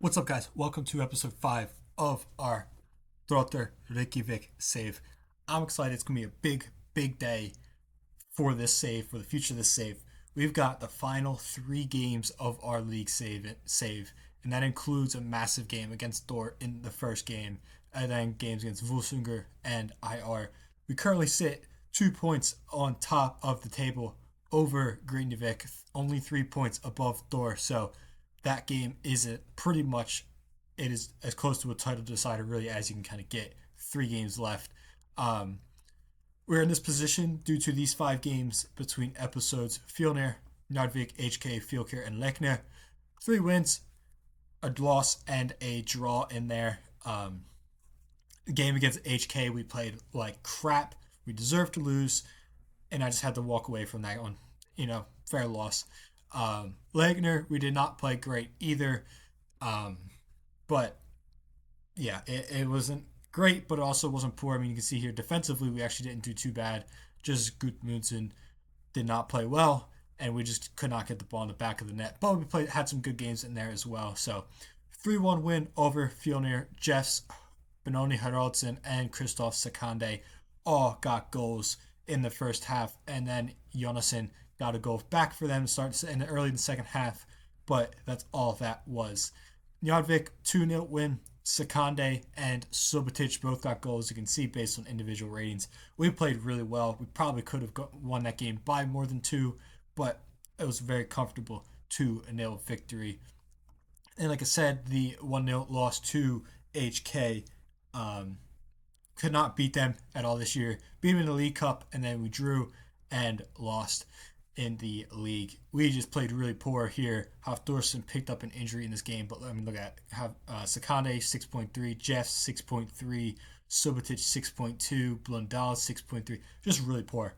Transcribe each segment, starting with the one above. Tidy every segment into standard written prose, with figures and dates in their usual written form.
What's up, guys? Welcome to episode 5 of our Throttur Reykjavik save. I'm excited. It's going to be a big day for this save, for the future of this save. We've got the final 3 games of our league save, and that includes a massive game against Thor in the first game, and then games against Volsungur and IR. We currently sit 2 points on top of the table over Reykjavik, only 3 points above Thor, so that game is pretty much, it is as close to a title decider really as you can kind of get. 3 games left. Um, we're in this position due to these 5 games between episodes Fjolnir, Nordvik, HK, Fjolkir, and Lekne. 3 wins, a loss, and a draw in there. The game against HK we played like crap. We deserved to lose, and I just had to walk away from that one. Fair loss. Legner, we did not play great either. But yeah, it wasn't great, but it also wasn't poor. I mean, you can see here defensively, we actually didn't do too bad. Just Gudmundsson did not play well, and we just could not get the ball in the back of the net. But we had some good games in there as well. So 3-1 win over Fjolnir. Jeffs, Benoni Haraldsen, and Christoph Sakande all got goals in the first half, and then Jonasson got a goal back for them to start in the early in the second half, but that's all that was. Njarðvík 2-0 win. Sakande and Subotic both got goals. You can see based on individual ratings, we played really well. We probably could have won that game by more than 2, but it was a very comfortable 2-0 victory. And like I said, the 1-0 loss to HK, could not beat them at all this year. Beat them in the League Cup, and then we drew and lost in the league. We just played really poor here. Hafþórsson picked up an injury in this game, but let me look at Sakande 6.3, Jeff 6.3, Subotic 6.2, Blundell 6.3. Just really poor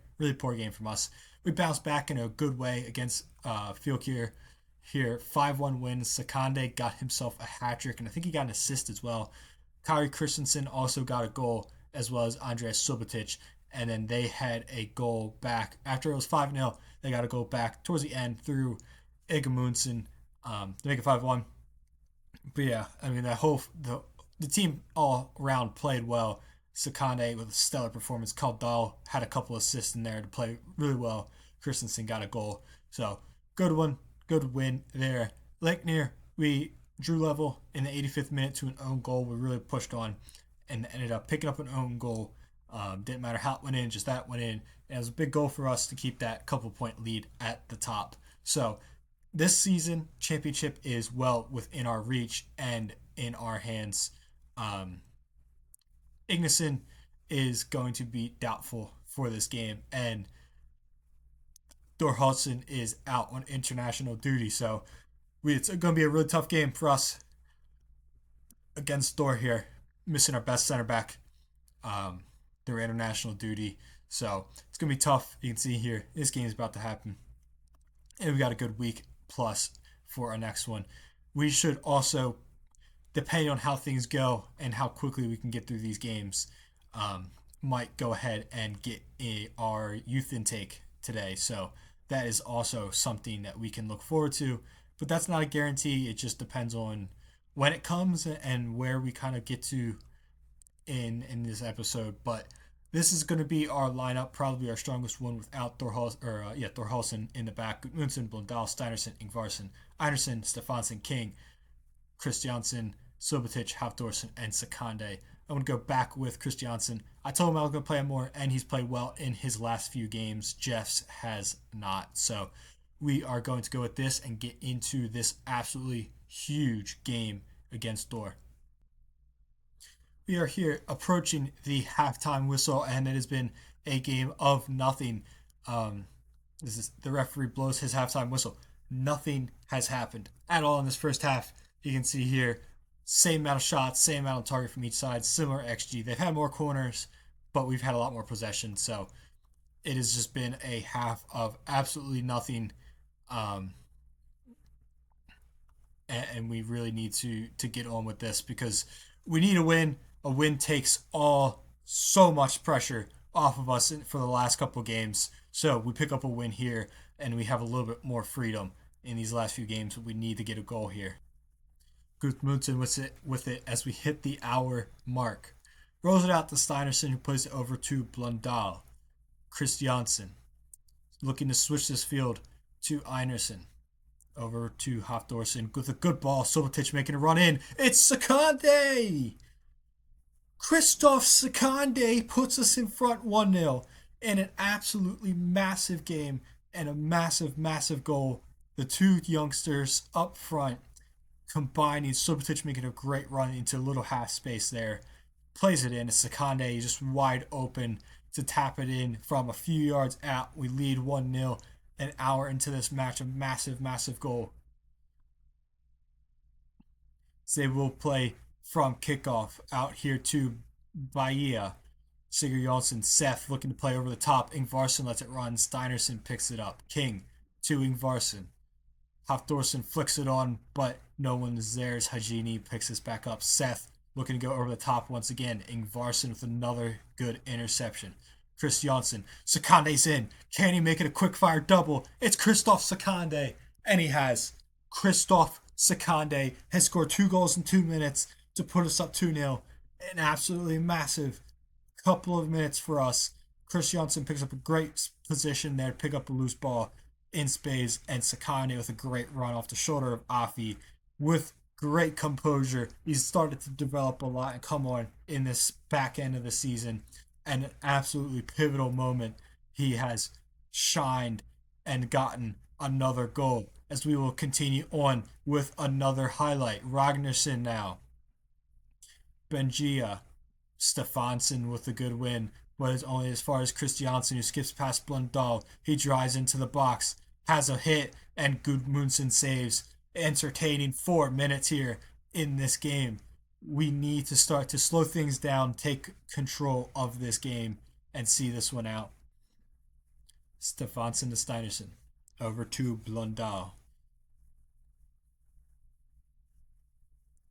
game from us. We bounced back in a good way against Fjolkir here. 5-1 win. Sakande got himself a hat trick, and I think he got an assist as well. Kari Christensen also got a goal, as well as Andreas Subotic, and then they had a goal back after it was 5-0. They got a goal back towards the end through Egamundsen to make it 5-1. But yeah, I mean the team all around played well. Sakane with a stellar performance. Kaldal had a couple assists in there to play really well. Christensen got a goal. So good one, good win there. Leiknir, we drew level in the 85th minute to an own goal. We really pushed on and ended up picking up an own goal. Didn't matter how it went in, just that went in. And it was a big goal for us to keep that couple point lead at the top. So this season, championship is well within our reach and in our hands. Ignason is going to be doubtful for this game, and Thor is out on international duty. So it's going to be a really tough game for us against Thor here, missing our best center back. Their international duty. So it's going to be tough. You can see here, this game is about to happen. And we got a good week plus for our next one. We should also, depending on how things go and how quickly we can get through these games, might go ahead and get our youth intake today. So that is also something that we can look forward to. But that's not a guarantee. It just depends on when it comes and where we kind of get to in this episode. But this is going to be our lineup, probably our strongest one without Thorhalsen in the back. Gudmundsson, Blundell, Steinersen, Ingvarsson, Einersen, Stefansson, King, Christiansen, Subotic, Hafþórsson, and Sakande. I'm going to go back with Christiansen. I told him I was going to play him more, and he's played well in his last few games. Jeff's has not. So we are going to go with this and get into this absolutely huge game against Thor. We are here approaching the halftime whistle, and it has been a game of nothing. This is the referee blows his halftime whistle. Nothing has happened at all in this first half. You can see here, same amount of shots, same amount of target from each side, similar XG. They've had more corners, but we've had a lot more possession. So it has just been a half of absolutely nothing. And we really need to get on with this because we need a win. A win takes so much pressure off of us for the last couple of games. So we pick up a win here, and we have a little bit more freedom in these last few games. But we need to get a goal here. Gudmundsson with it as we hit the hour mark. Rolls it out to Steinerson, who plays it over to Blundell. Christiansen looking to switch this field to Einerson. Over to Hafdorsen with a good ball. Subotic making a run in. It's Sakande! Christoph Sakande puts us in front 1-0 in an absolutely massive game and a massive, massive goal. The two youngsters up front combining. Subotic making a great run into a little half space there. Plays it in. It's Sakande just wide open to tap it in from a few yards out. We lead 1-0 an hour into this match. A massive, massive goal. So they will play from kickoff out here to Bahia. Sigurd Jonsson, Seth looking to play over the top. Ingvarsson lets it run. Steinerson picks it up. King to Ingvarsson. Hafdorsen flicks it on, but no one is there as Hajini picks this back up. Seth looking to go over the top once again. Ingvarsson with another good interception. Chris Jonsson. Sakande's in. Can he make it a quick fire double? It's Christoph Sakande. And he has. Christoph Sakande has scored 2 goals in 2 minutes to put us up 2-0. An absolutely massive couple of minutes for us. Chris Jonsson picks up a great position there to pick up a loose ball in space. And Sakande with a great run off the shoulder of Afi with great composure. He's started to develop a lot and come on in this back end of the season. And an absolutely pivotal moment, he has shined and gotten another goal. As we will continue on with another highlight. Ragnarsson now. Benjia. Stefansson with a good win, but it's only as far as Christiansen, who skips past Blundell. He drives into the box, has a hit, and Gudmundsson saves. Entertaining 4 minutes here in this game. We need to start to slow things down, take control of this game, and see this one out. Stefansson to Steinerson. Over to Blundell.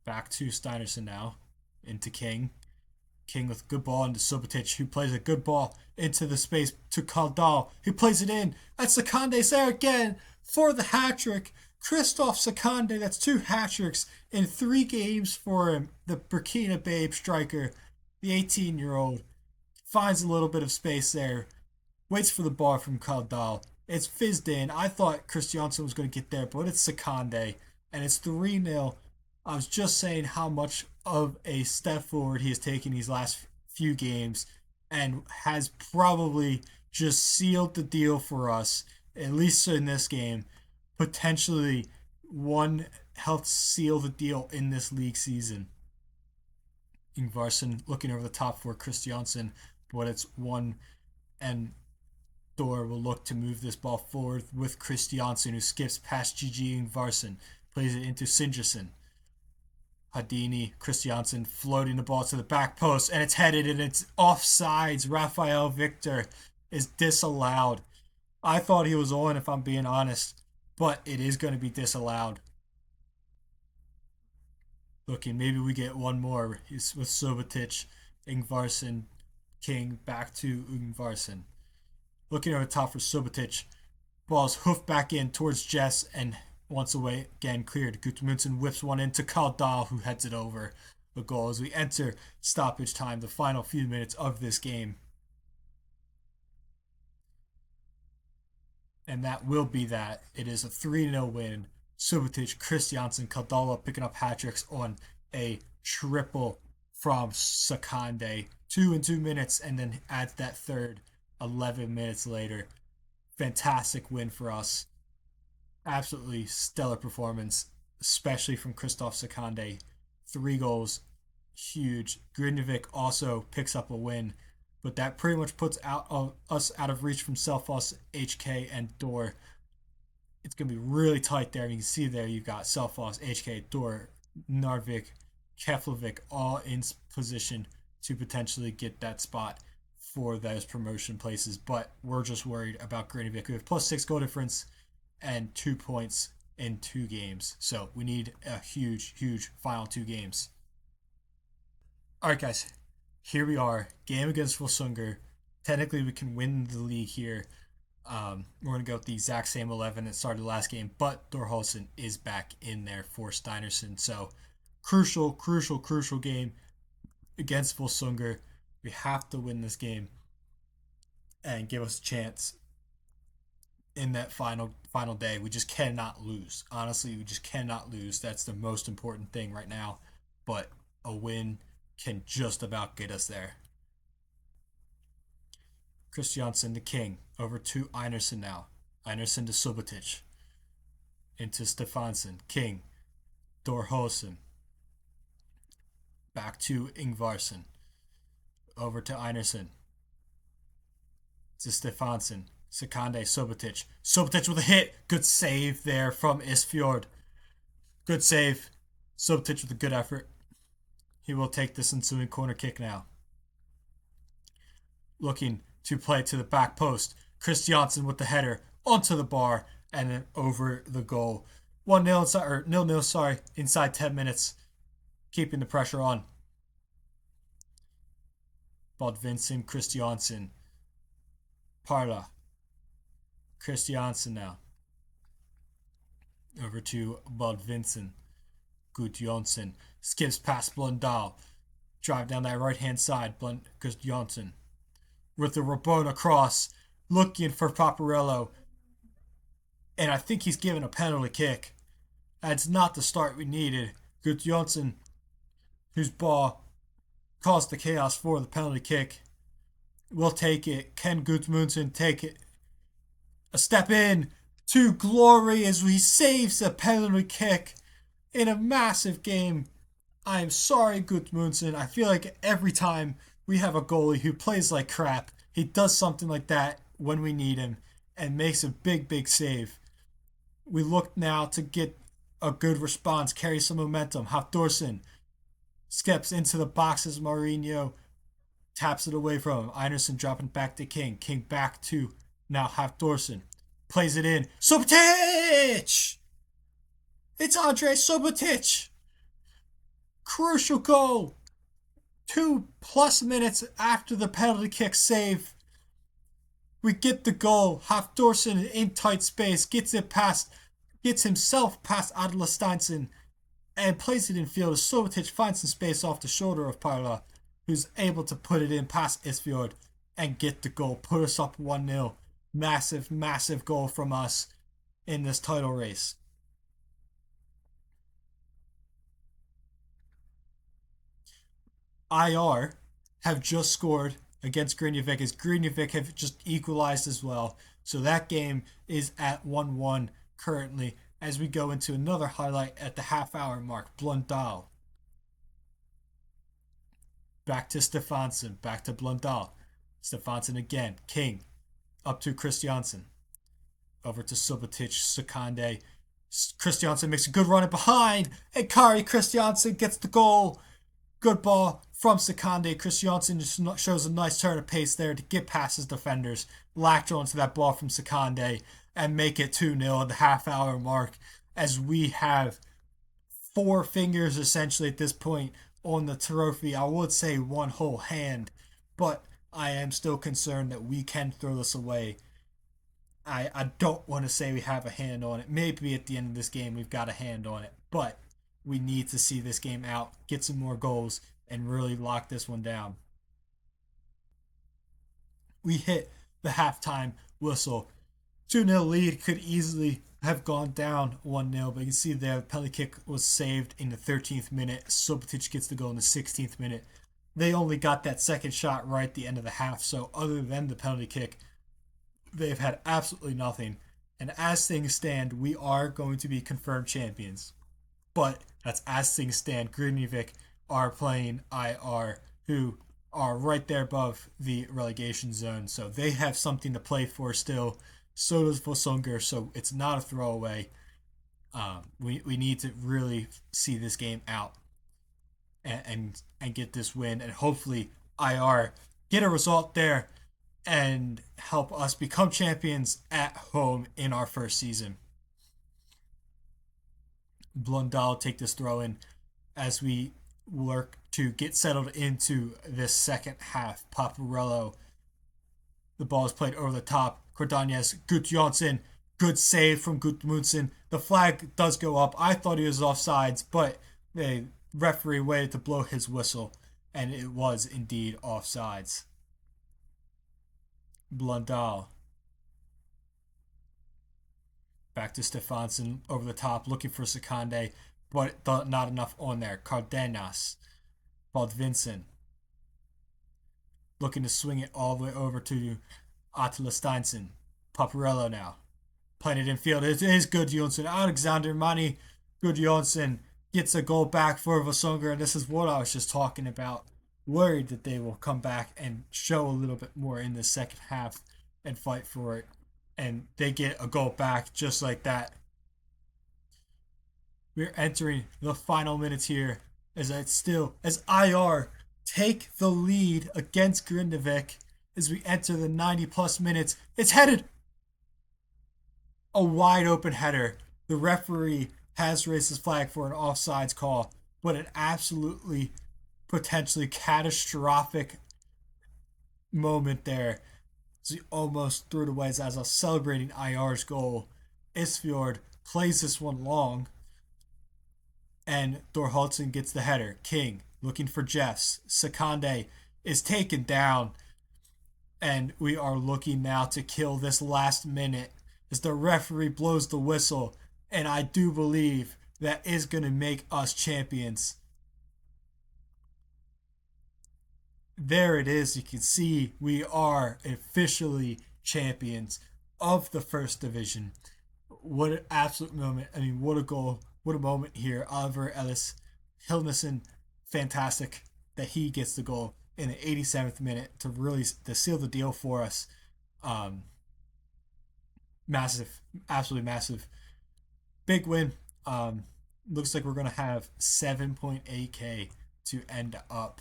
Back to Steinerson now. Into King. King with a good ball into Subotic, who plays a good ball into the space to Kaldal, who plays it in. And Sakande's there again for the hat-trick. Christoph Sakande, that's 2 hat-tricks in 3 games for him. The Burkina Babe striker, the 18-year-old, finds a little bit of space there. Waits for the ball from Kaldal. It's fizzed in. I thought Christiansen was going to get there, but it's Sakande. And it's 3-0. I was just saying how much of a step forward he has taken these last few games and has probably just sealed the deal for us, at least in this game. Potentially one helped seal the deal in this league season. Ingvarsson looking over the top for Christiansen, but it's one, and Thor will look to move this ball forward with Christiansen, who skips past Gigi Ingvarsson, plays it into Sinderson. Hadini, Christiansen floating the ball to the back post, and it's headed and it's offsides. Rafael Victor is disallowed. I thought he was on, if I'm being honest, but it is going to be disallowed. Looking, maybe we get one more. He's with Subotic, Ingvarsson, King, back to Ingvarsson. Looking over the top for Subotic. Ball's hoofed back in towards Jess, and once away again cleared. Gudmundsson whips one into Kaldal, who heads it over the goal as we enter stoppage time, the final few minutes of this game. And that will be that. It is a 3-0 win. Subotic, Christiansen, Kaldala picking up hat-tricks on a triple from Sakande. 2 in 2 minutes, and then adds that third 11 minutes later. Fantastic win for us. Absolutely stellar performance, especially from Christoph Sakande. 3 goals, huge. Grindavik also picks up a win, but that pretty much puts us out of reach from Selfoss, HK, and Dor. It's going to be really tight there. You can see there you've got Selfoss, HK, Dor, Narvik, Keflavik all in position to potentially get that spot for those promotion places, but we're just worried about Grindavik. We have +6 goal difference and 2 points in 2 games. So we need a huge, huge final 2 games. All right, guys. Here we are. Game against Volsungur. Technically, we can win the league here. We're going to go with the exact same 11 that started the last game, but Thorholsen is back in there for Steinerson. So crucial game against Volsungur. We have to win this game and give us a chance in that final day. We just cannot lose. Honestly, we just cannot lose. That's the most important thing right now. But a win can just about get us there. Christiansen the king over to Einarsson now. Einarsson to Subotic. Into Stefansson. King. Dorhosen. Back to Ingvarsson. Over to Einarsson. To Stefansson. Sekande, Subotic. Subotic with a hit. Good save there from Isfjord. Good save. Subotic with a good effort. He will take this ensuing corner kick now. Looking to play to the back post. Christiansen with the header onto the bar and then over the goal. 1-0 inside, or 0-0, sorry, inside 10 minutes. Keeping the pressure on. Bodvinson, Christiansen. Parla. Christiansen now. Over to Bodvinson. Gudjonsson. Skips past Blundell. Drive down that right hand side. Gudjonsson. With the Rabona cross. Looking for Paparello. And I think he's given a penalty kick. That's not the start we needed. Gudjonsson, whose ball caused the chaos for the penalty kick, will take it. Can Gudmundsson take it? A step in to glory as he saves a penalty kick in a massive game. I am sorry, Gudmundsson. I feel like every time we have a goalie who plays like crap, he does something like that when we need him and makes a big save. We look now to get a good response, carry some momentum. Hafthorsen steps into the box as Mourinho taps it away from him. Einarsson dropping back to King. King back to now Hafthorsen. Plays it in. Subotic! It's Andrei Subotic! Crucial goal. 2+ minutes after the penalty kick save. We get the goal. Hafthorsen in tight space. Gets himself past Adela Steinsen and plays it in field. Subotic finds some space off the shoulder of Parla, who's able to put it in past Isfjord and get the goal. Put us up 1-0. Massive goal from us in this title race. IR have just scored against Reykjavik as Reykjavik have just equalized as well. So that game is at 1-1 currently as we go into another highlight at the half-hour mark. Blundell. Back to Stefansson. Back to Blundell. Stefansson again. King. Up to Christiansen. Over to Subotic. Sekande. Christiansen makes a good run in behind. And Kari Christiansen gets the goal. Good ball from Sekande. Christiansen just shows a nice turn of pace there to get past his defenders. Latch onto that ball from Sekande and make it 2-0 at the half-hour mark as we have 4 fingers essentially at this point on the trophy. I would say 1 whole hand, but I am still concerned that we can throw this away. I don't want to say we have a hand on it. Maybe at the end of this game we've got a hand on it, but we need to see this game out, get some more goals, and really lock this one down. We hit the halftime whistle. 2-0 lead could easily have gone down 1-0, but you can see there the penalty kick was saved in the 13th minute. Subotic gets the goal in the 16th minute. They only got that second shot right at the end of the half, so other than the penalty kick, they've had absolutely nothing. And as things stand, we are going to be confirmed champions. But that's as things stand. Reykjavik are playing IR, who are right there above the relegation zone, so they have something to play for still. So does Volsungur, so it's not a throwaway. We need to really see this game out and get this win, and hopefully IR get a result there and help us become champions at home in our first season. Blundell take this throw in as we work to get settled into this second half. Paparello, the ball is played over the top. Cordanez, Gudjonsson, good save from Gudmundsson. The flag does go up. I thought he was offsides, but the referee waited to blow his whistle, and it was indeed offsides. Blundell. Back to Stefansson over the top, looking for Sakande, but not enough on there. Cardenas. Baldvinsson. Looking to swing it all the way over to Attila Steinsen. Paparello now. Playing it in field. It is Gudjonsson. Alexander Mani Gudjonsson gets a goal back for Vassonga, and this is what I was just talking about. Worried that they will come back and show a little bit more in the second half and fight for it. And they get a goal back just like that. We're entering the final minutes here as IR take the lead against Grindavik as we enter the 90 plus minutes. It's headed! A wide open header. The referee has raised his flag for an offsides call, but an absolutely potentially catastrophic moment there. So he almost threw it away as I was celebrating IR's goal. Isfjord plays this one long, and Thorhaldsen gets the header. King looking for Jeffs. Sakande is taken down, and we are looking now to kill this last minute as the referee blows the whistle, and I do believe that is going to make us champions. There it is. You can see we are officially champions of the first division. What an absolute moment. I mean, what a goal. What a moment here. Oliver Ellis Hilnison, fantastic that he gets the goal in the 87th minute to seal the deal for us. Massive, absolutely massive. Big win. Looks like we're going to have 7.8K to end up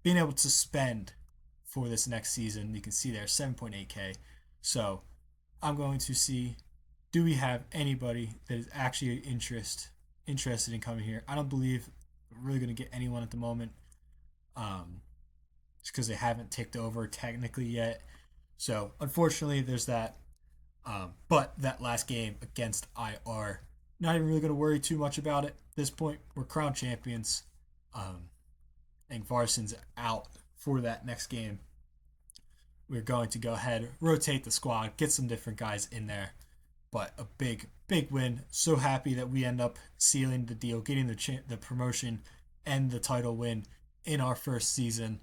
being able to spend for this next season. You can see there 7.8K. So I'm going to see, do we have anybody that is actually interested in coming here? I don't believe we're really going to get anyone at the moment, just because they haven't ticked over technically yet. So unfortunately there's that. But that last game against IR, not even really going to worry too much about it. At this point, we're crown champions. And Varson's out for that next game. We're going to go ahead, rotate the squad, get some different guys in there. But a big, big win. So happy that we end up sealing the deal, getting the promotion and the title win in our first season.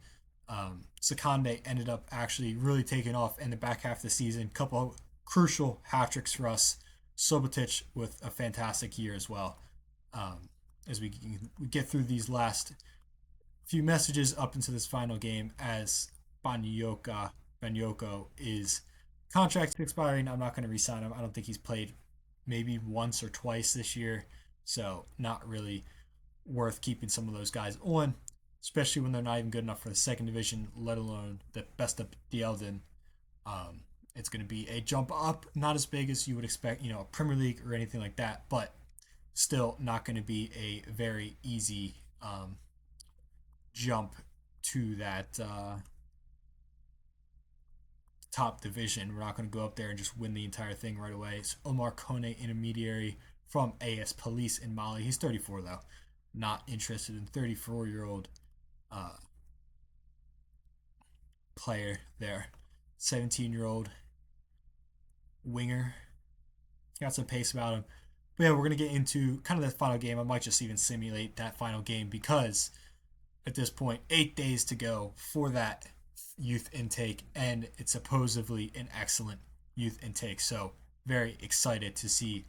Sakande ended up actually really taking off in the back half of the season. Couple of crucial hat tricks for us. Sobotic with a fantastic year as well. As we get through these last few messages up into this final game, as Banyoko is contract expiring. I'm not going to re-sign him. I don't think he's played maybe once or twice this year, so not really worth keeping some of those guys on, especially when they're not even good enough for the second division, let alone the best of Dielden. It's going to be a jump up, not as big as you would expect, a Premier League or anything like that, but still not going to be a very easy jump to that top division. We're not going to go up there and just win the entire thing right away. It's Omar Kone, intermediary from AS Police in Mali. He's 34 though. Not interested in 34-year-old player there. 17-year-old winger. Got some pace about him. But yeah, we're going to get into kind of the final game. I might just even simulate that final game because at this point, 8 days to go for that youth intake, and it's supposedly an excellent youth intake. So very excited to see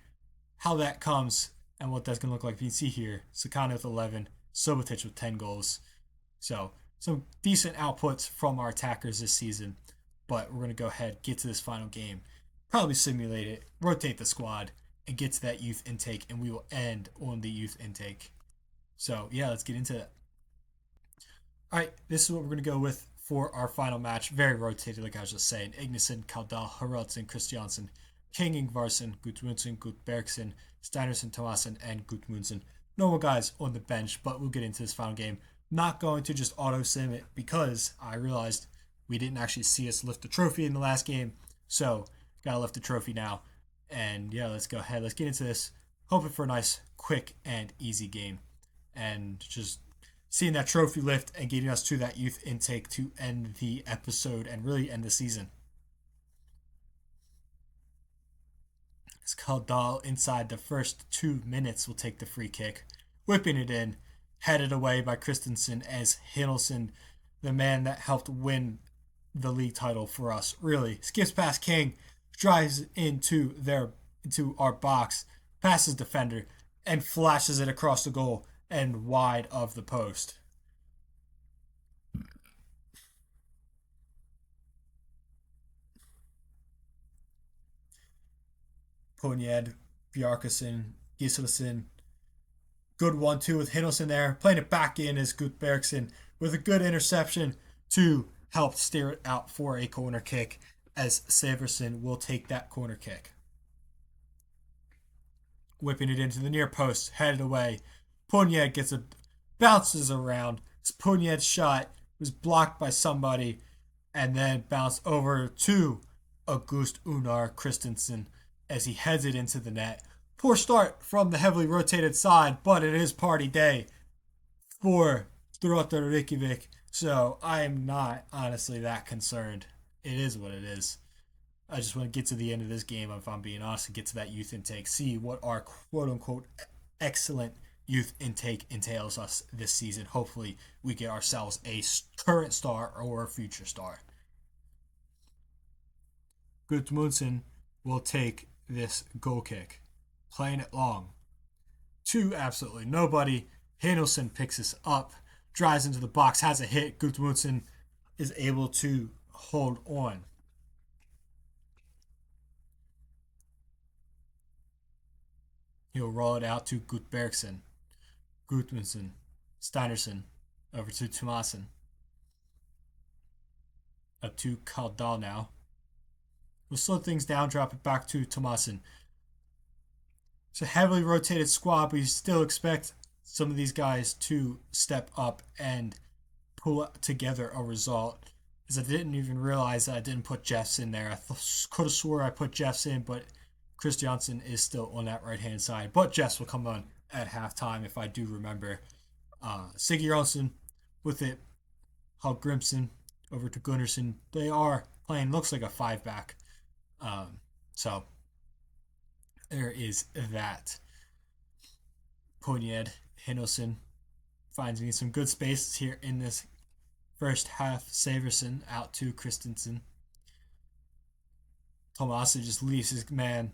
how that comes and what that's going to look like. You can see here, Sakana with 11, Sobotic with 10 goals. So some decent outputs from our attackers this season. But we're going to go ahead, get to this final game, probably simulate it, rotate the squad, and get to that youth intake, and we will end on the youth intake. So yeah, let's get into it. All right, this is what we're going to go with for our final match. Very rotated, like I was just saying. Ignason, Kaldal, Haraldsen, Christiansen, King Ingvarsson, Gudmundsson, Gudbergsen, Steinersen, Thomasen, and Gudmundsson. Normal guys on the bench, but we'll get into this final game. Not going to just auto-sim it because I realized we didn't actually see us lift the trophy in the last game. So, gotta lift the trophy now. And yeah, let's go ahead. Let's get into this. Hoping for a nice, quick, and easy game. and just seeing that trophy lift and getting us to that youth intake to end the episode and really end the season. It's Kaldal inside the first 2 minutes will take the free kick, whipping it in, headed away by Christensen as Hinelson, the man that helped win the league title for us, really skips past King, drives into our box, passes defender, and flashes it across the goal and wide of the post. Ponjed, Bjarkason, Giselson. Good 1-2 with Hinelson there. Playing it back in as Gutbergson with a good interception to help steer it out for a corner kick as Severson will take that corner kick. Whipping it into the near post, headed away. Ponjed bounces around. Ponjed's shot was blocked by somebody and then bounced over to August Unar Christensen as he heads it into the net. Poor start from the heavily rotated side, but it is party day for Throttur Reykjavik, so I am not honestly that concerned. It is what it is. I just want to get to the end of this game, if I'm being honest, and get to that youth intake, see what our quote-unquote excellent youth intake entails us this season. Hopefully, we get ourselves a current star or a future star. Gudmundsson will take this goal kick, playing it long to absolutely nobody. Hinelson picks this up, drives into the box, has a hit. Gudmundsson is able to hold on. He'll roll it out to Gudbergson, Gudmundsson, Steinerson, over to Tomasen. Up to Kaldal now. We'll slow things down, drop it back to Tomasen. It's a heavily rotated squad, but you still expect some of these guys to step up and pull together a result. As I didn't even realize that I didn't put Jeffs in there. I could have swore I put Jeffs in, but Christiansen is still on that right-hand side. But Jeffs will come on at halftime if I do remember. Sigurjonsson with it. Hallgrimsson over to Gunnarsson. They are playing, looks like a 5-back. So there is that. Ponjed, Hinelson finds me some good spaces here in this first half. Severson out to Christensen. Tomasa just leaves his man,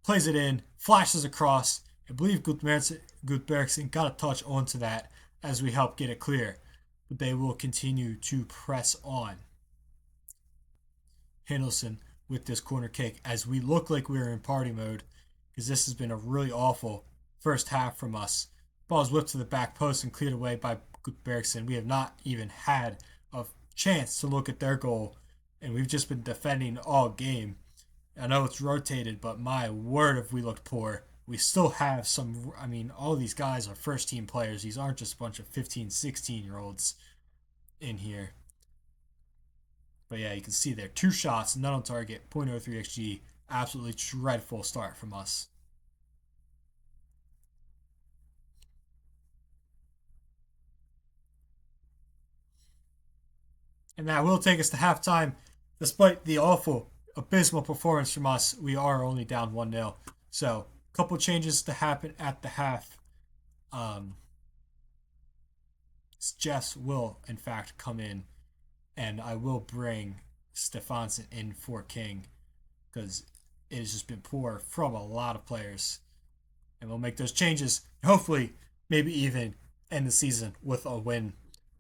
plays it in, flashes across. I believe Gudbergson got a touch onto that as we help get it clear. But they will continue to press on. Hinelson with this corner kick as we look like we're in party mode, because this has been a really awful first half from us. Ball's whipped to the back post and cleared away by Gudbergson. We have not even had a chance to look at their goal, and we've just been defending all game. I know it's rotated, but my word, have we looked poor. We still have some, all these guys are first team players. These aren't just a bunch of 15, 16-year-olds in here. But yeah, you can see there, 2 shots, none on target, 0.03 XG. Absolutely dreadful start from us. And that will take us to halftime. Despite the awful, abysmal performance from us, we are only down 1-0. So, a couple changes to happen at the half. Jeffs will, in fact, come in. And I will bring Stefansson in for King, because it has just been poor from a lot of players. And we'll make those changes. Hopefully, maybe even end the season with a win.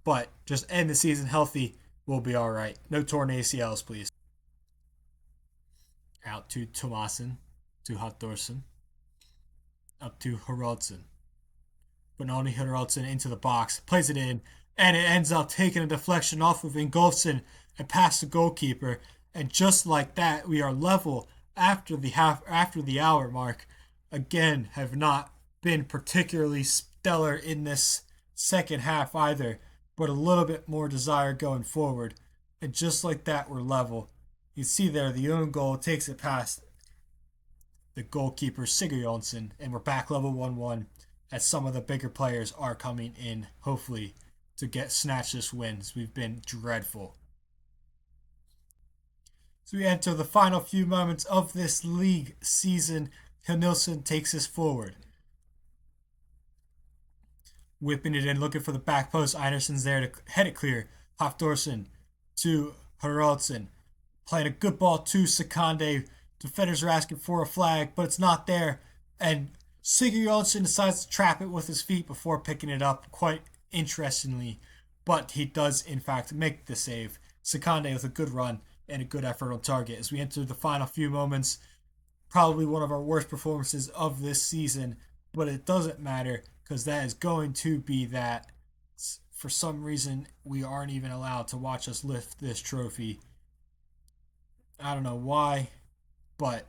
But just end the season healthy. We'll be all right. No torn ACLs, please. Out to Tomasen, to Hotdorsson, up to Haraldson. Benoni Haraldson into the box, plays it in, and it ends up taking a deflection off of Ingolfsson and past the goalkeeper. And just like that, we are level after the hour mark. Again, have not been particularly stellar in this second half either, but a little bit more desire going forward. And just like that, we're level. You see there, the own goal takes it past the goalkeeper, Sigurjonsson, and we're back level 1-1. as some of the bigger players are coming in, hopefully, to get snatch this wins. We've been dreadful. So we enter the final few moments of this league season. Nilsson takes us forward. Whipping it in, looking for the back post. Einerson's there to head it clear. Hafdorson to Haraldson. Playing a good ball to Sakande. Defenders are asking for a flag, but it's not there. And Sigurdsson decides to trap it with his feet before picking it up, quite interestingly. But he does, in fact, make the save. Sakande with a good run and a good effort on target. As we enter the final few moments, probably one of our worst performances of this season, but it doesn't matter because that is going to be that. For some reason, we aren't even allowed to watch us lift this trophy. I don't know why, but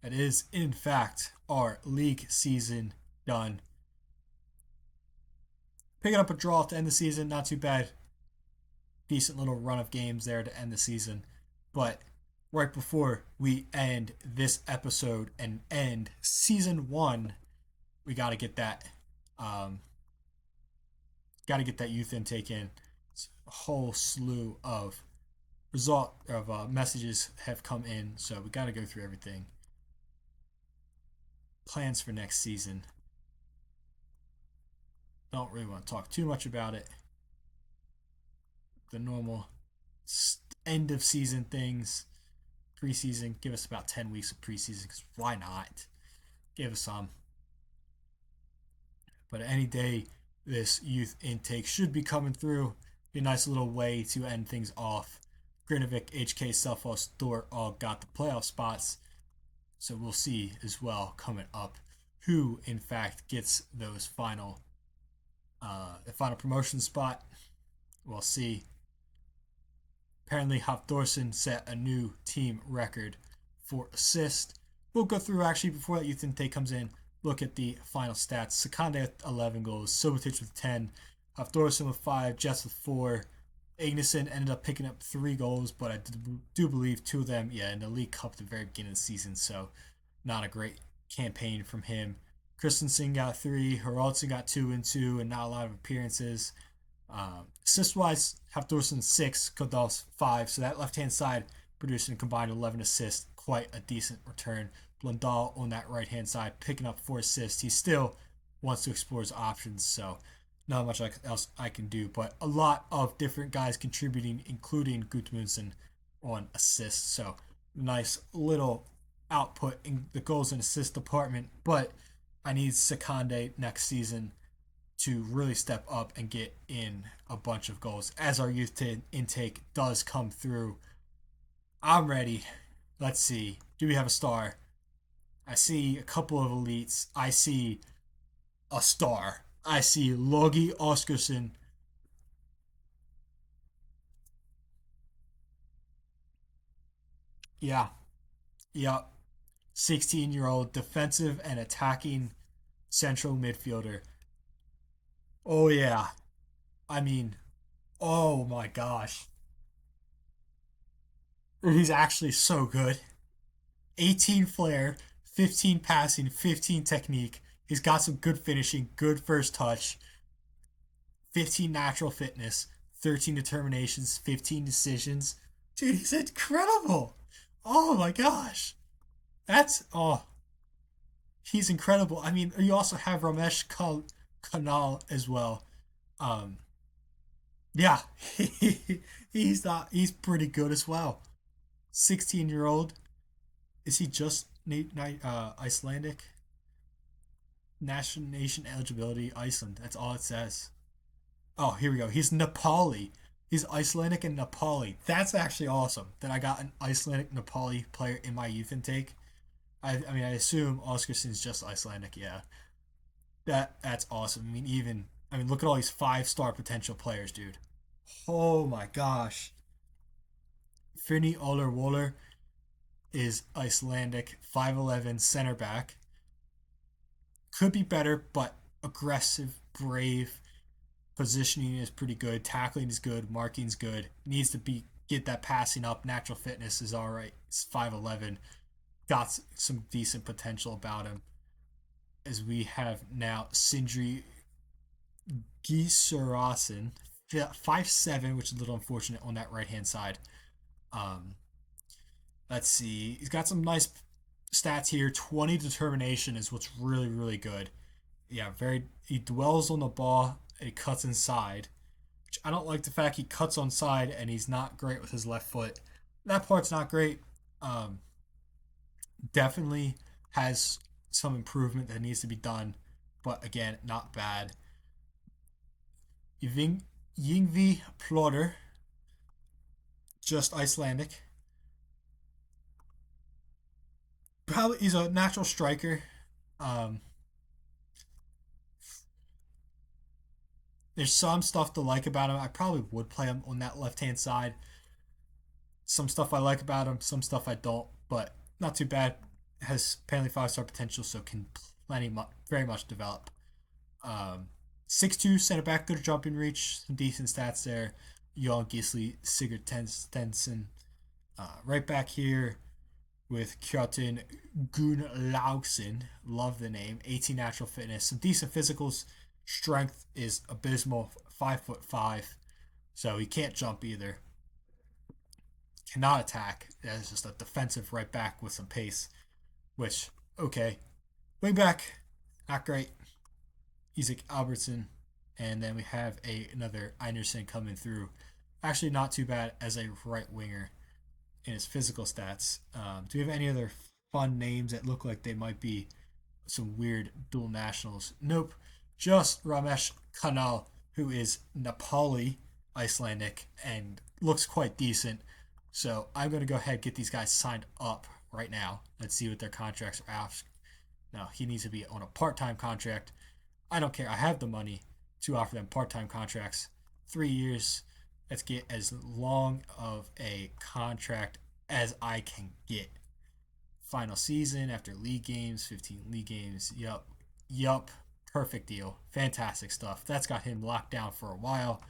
it is, in fact, our league season done. Picking up a draw to end the season, not too bad. Decent little run of games there to end the season. But right before we end this episode and end season 1, we got to get that youth intake in. It's a whole slew of messages have come in, so we got to go through everything. Plans for next season. Don't really want to talk too much about it. The normal end of season things. Preseason, give us about 10 weeks of preseason, because why not? Give us some. But any day, this youth intake should be coming through. Be a nice little way to end things off. Grinovic, HK, Selfos, Thor all got the playoff spots. So we'll see as well coming up who, in fact, gets those final promotion spot. We'll see. Apparently, Hafdorson set a new team record for assist. We'll go through, actually, before that youth intake comes in, look at the final stats. Sakande with 11 goals, Subotic with 10, Hafdorson with 5, Jets with 4. Ignason ended up picking up 3 goals, but I do believe 2 of them, in the League Cup at the very beginning of the season, so not a great campaign from him. Christensen got 3, Haraldson got 2 and 2, and not a lot of appearances. Assist-wise, Hafdorson 6, Kodal's 5, so that left-hand side producing a combined 11 assists, quite a decent return. Blundell on that right-hand side picking up 4 assists. He still wants to explore his options, so not much else I can do, but a lot of different guys contributing, including Gudmundsson on assists, so nice little output in the goals and assist department, but I need Sakande next season to really step up and get in a bunch of goals as our youth intake does come through. I'm ready. Let's see. Do we have a star? I see a couple of elites. I see a star. I see Logi Oskarsson. Yeah. Yep. 16-year-old defensive and attacking central midfielder. Oh, yeah. I mean, oh my gosh. He's actually so good. 18 flair, 15 passing, 15 technique. He's got some good finishing, good first touch, 15 natural fitness, 13 determinations, 15 decisions. Dude, he's incredible. Oh my gosh. Oh, he's incredible. I mean, you also have Ramesh Kanal as well. Um, yeah, he's pretty good as well. 16-year-old. Is he just Icelandic? Nation eligibility Iceland. That's all it says. Oh, here we go. He's Nepali. He's Icelandic and Nepali. That's actually awesome that I got an Icelandic Nepali player in my youth intake. I mean, I assume Oscarson's just Icelandic. Yeah, that's awesome. I mean, look at all these 5-star potential players, dude. Oh my gosh. Finny Oler Woller is Icelandic, 5'11 center back. Could be better, but aggressive, brave. Positioning is pretty good. Tackling is good. Marking is good. Needs to be get that passing up. Natural fitness is all right. It's 5'11". Got some decent potential about him. As we have now Sindri Gisarasen, 5'7", which is a little unfortunate on that right hand side. Um, let's see. He's got some nice stats here. 20 determination is what's really, really good. Yeah, very. He dwells on the ball and he cuts inside. Which I don't like the fact he cuts on side and he's not great with his left foot. That part's not great. Um, Definitely has some improvement that needs to be done, but again, not bad. Yngvi Plotter, just Icelandic. Probably he's a natural striker. Um, there's some stuff to like about him. I probably would play him on that left hand side. Some stuff I like about him, some stuff I don't, but not too bad. Has apparently 5-star potential, so can very much develop. Um, 6'2", center back, good jumping reach, some decent stats there. Jan Gisli, Sigurd Stensen. Right back here with Kjartan Gunnlaugsen. Love the name. 18 natural fitness, some decent physicals. Strength is abysmal, 5'5", so he can't jump either. Cannot attack. That's just a defensive right back with some pace, which, okay. Wing back, not great. Isak Albertson. And then we have another Einerson coming through. Actually, not too bad as a right winger in his physical stats. Do we have any other fun names that look like they might be some weird dual nationals? Nope. Just Ramesh Kanal, who is Nepali Icelandic and looks quite decent. So I'm going to go ahead and get these guys signed up right now. Let's see what their contracts are after. Now, he needs to be on a part-time contract. I don't care. I have the money to offer them part-time contracts. 3 years. Let's get as long of a contract as I can get. Final season after league games, 15 league games. Yup. Perfect deal. Fantastic stuff. That's got him locked down for a while.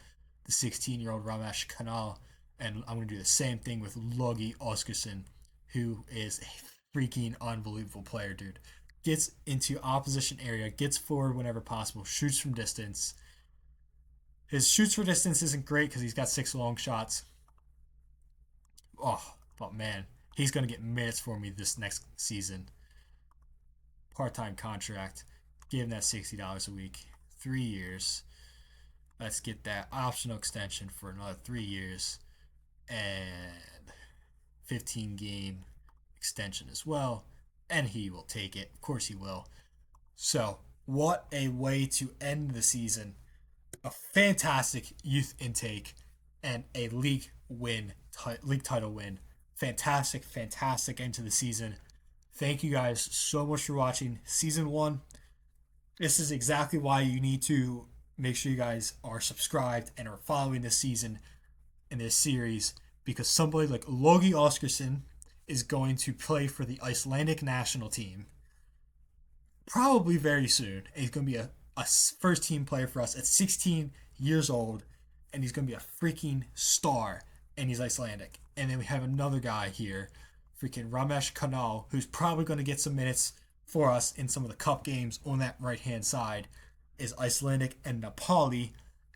The 16-year-old Ramesh Kanal. And I'm going to do the same thing with Logi Oscarsson, who is a freaking unbelievable player, dude. Gets into opposition area, gets forward whenever possible, shoots from distance. His shoots for distance isn't great because he's got 6 long shots. Oh, but man, he's going to get minutes for me this next season. Part-time contract. Give him that $60 a week. 3 years. Let's get that optional extension for another 3 years. And 15 game extension as well. And he will take it. Of course he will. So, what a way to end the season. A fantastic youth intake and a league title win. Fantastic end to the season. Thank you guys so much for watching Season 1. This is exactly why you need to make sure you guys are subscribed and are following this season in this series, because somebody like Logi Oscarsson is going to play for the Icelandic national team probably very soon. And he's going to be a first team player for us at 16 years old, and he's going to be a freaking star, and he's Icelandic. And then we have another guy here, freaking Ramesh Kanal, who's probably going to get some minutes for us in some of the cup games on that right hand side, is Icelandic and Nepali,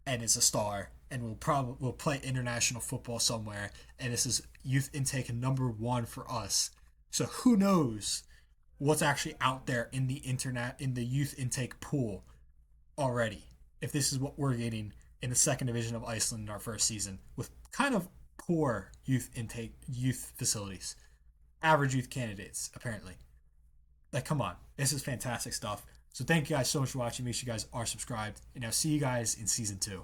and is a star, and will play international football somewhere. And this is youth intake number 1 for us. So who knows what's actually out there in the youth intake pool already, if this is what we're getting in the second division of Iceland in our first season with kind of poor youth facilities, average youth candidates apparently. Like, come on, this is fantastic stuff. So thank you guys so much for watching. Make sure you guys are subscribed, and I'll see you guys in Season 2.